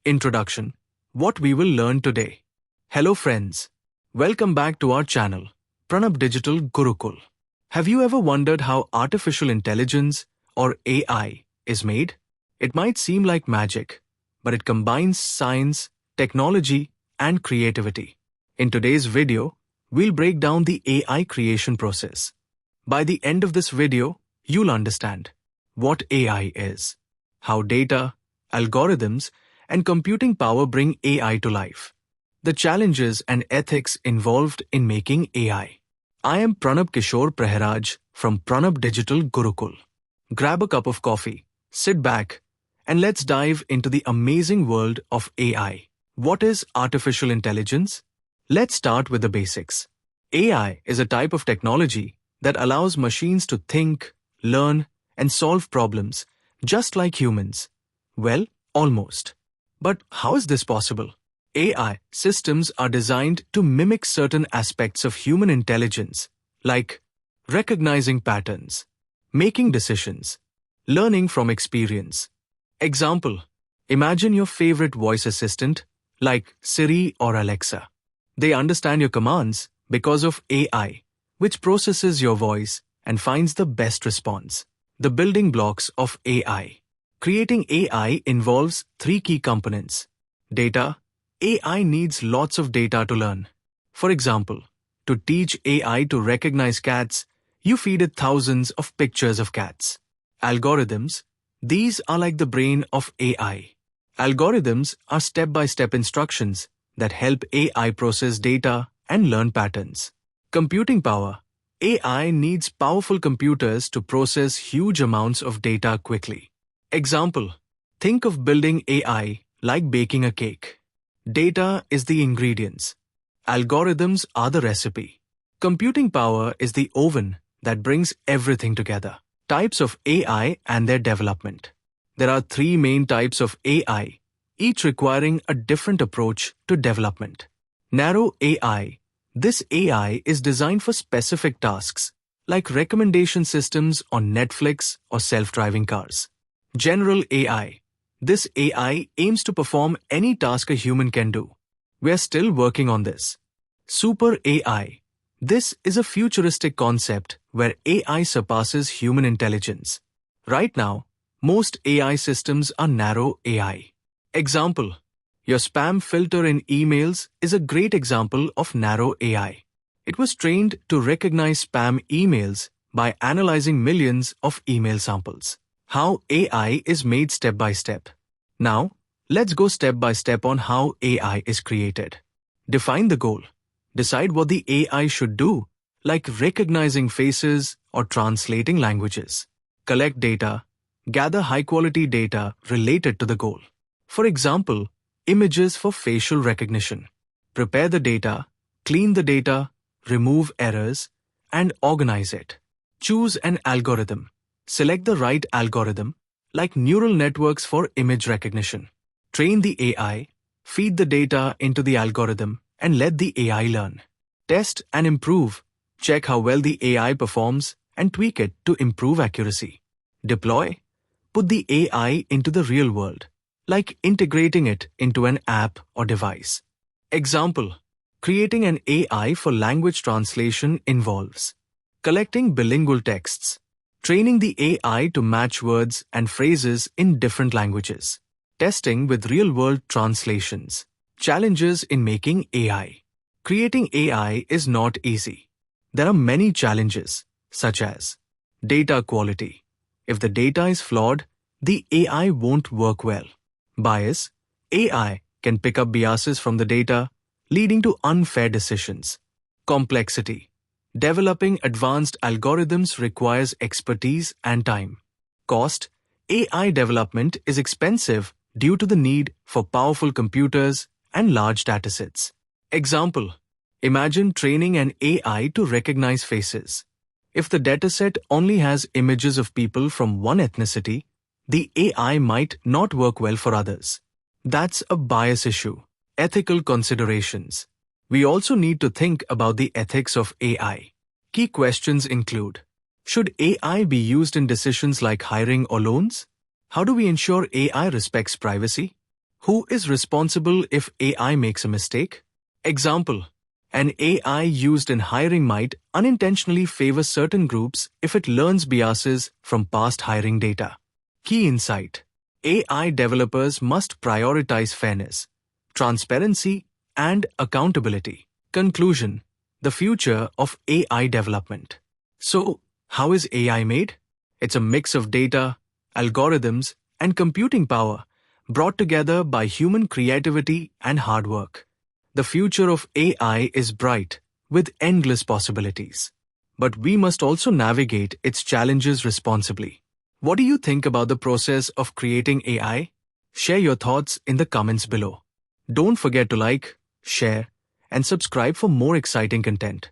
Introduction. What we will learn today. Hello friends. Welcome back to our channel, Pranab Digital Gurukul. Have you ever wondered how artificial intelligence, or AI, is made? It might seem like magic, but it combines science, technology, and creativity. In today's video, we'll break down the AI creation process. By the end of this video, you'll understand what AI is, how data, algorithms, and computing power bring AI to life, the challenges and ethics involved in making AI. I am Pranab Kishore Praharaj from Pranab Digital Gurukul. Grab a cup of coffee, sit back, and let's dive into the amazing world of AI. What is artificial intelligence? Let's start with the basics. AI is a type of technology that allows machines to think, learn, and solve problems, just like humans. Well, almost. But how is this possible? AI systems are designed to mimic certain aspects of human intelligence, like recognizing patterns, making decisions, learning from experience. Example: imagine your favorite voice assistant, like Siri or Alexa. They understand your commands because of AI, which processes your voice and finds the best response. The building blocks of AI. Creating AI involves three key components. Data. AI needs lots of data to learn. For example, to teach AI to recognize cats, you feed it thousands of pictures of cats. Algorithms. These are like the brain of AI. Algorithms are step-by-step instructions that help AI process data and learn patterns. Computing power. AI needs powerful computers to process huge amounts of data quickly. Example: think of building AI like baking a cake. Data is the ingredients. Algorithms are the recipe. Computing power is the oven that brings everything together. Types of AI and their development. There are three main types of AI, each requiring a different approach to development. Narrow AI. This AI is designed for specific tasks, like recommendation systems on Netflix or self-driving cars. General AI. This AI aims to perform any task a human can do. We are still working on this. Super AI. This is a futuristic concept where AI surpasses human intelligence. Right now, most AI systems are narrow AI. Example: your spam filter in emails is a great example of narrow AI. It was trained to recognize spam emails by analyzing millions of email samples. How AI is made step by step. Now, let's go step by step on how AI is created. Define the goal. Decide what the AI should do, like recognizing faces or translating languages. Collect data. Gather high-quality data related to the goal. For example, images for facial recognition. Prepare the data, clean the data, remove errors, and organize it. Choose an algorithm. Select the right algorithm, like neural networks for image recognition. Train the AI, feed the data into the algorithm, and let the AI learn. Test and improve. Check how well the AI performs and tweak it to improve accuracy. Deploy. Put the AI into the real world, like integrating it into an app or device. Example: creating an AI for language translation involves collecting bilingual texts, training the AI to match words and phrases in different languages, testing with real-world translations. Challenges in making AI. Creating AI is not easy. There are many challenges, such as data quality. If the data is flawed, the AI won't work well. Bias. AI can pick up biases from the data, leading to unfair decisions. Complexity. Developing advanced algorithms requires expertise and time. Cost. AI development is expensive due to the need for powerful computers and large datasets. Example: imagine training an AI to recognize faces. If the dataset only has images of people from one ethnicity, the AI might not work well for others. That's a bias issue. Ethical considerations. We also need to think about the ethics of AI. Key questions include: should AI be used in decisions like hiring or loans? How do we ensure AI respects privacy? Who is responsible if AI makes a mistake? Example: an AI used in hiring might unintentionally favor certain groups if it learns biases from past hiring data. Key insight: AI developers must prioritize fairness, transparency, and accountability. Conclusion: the future of AI development. So, how is AI made? It's a mix of data, algorithms, and computing power brought together by human creativity and hard work. The future of AI is bright, with endless possibilities. But we must also navigate its challenges responsibly. What do you think about the process of creating AI? Share your thoughts in the comments below. Don't forget to like, share, and subscribe for more exciting content.